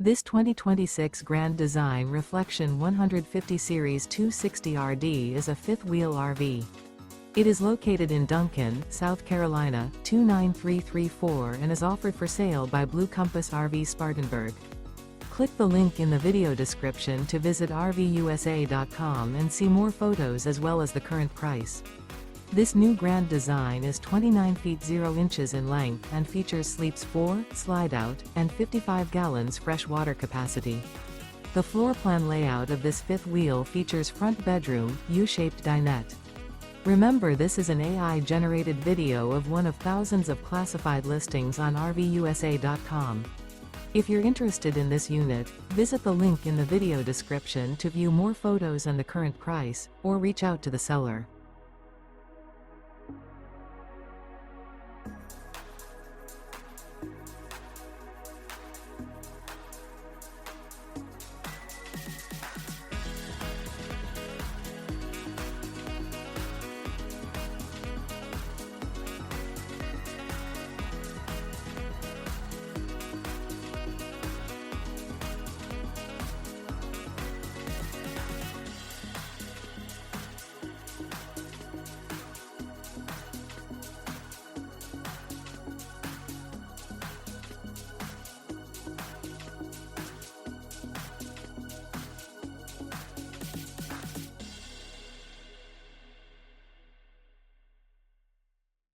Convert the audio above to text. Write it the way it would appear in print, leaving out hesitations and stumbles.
This 2026 Grand Design Reflection 150 Series 260RD is a fifth-wheel RV. It is located in Duncan, South Carolina, 29334 and is offered for sale by Blue Compass RV Spartanburg. Click the link in the video description to visit RVUSA.com and see more photos as well as the current price. This new Grand Design is 29 feet 0 inches in length and features sleeps 4, slide-out, and 55 gallons fresh water capacity. The floor plan layout of this fifth wheel features front bedroom, U-shaped dinette. Remember, this is an AI-generated video of one of thousands of classified listings on RVUSA.com. If you're interested in this unit, visit the link in the video description to view more photos and the current price, or reach out to the seller.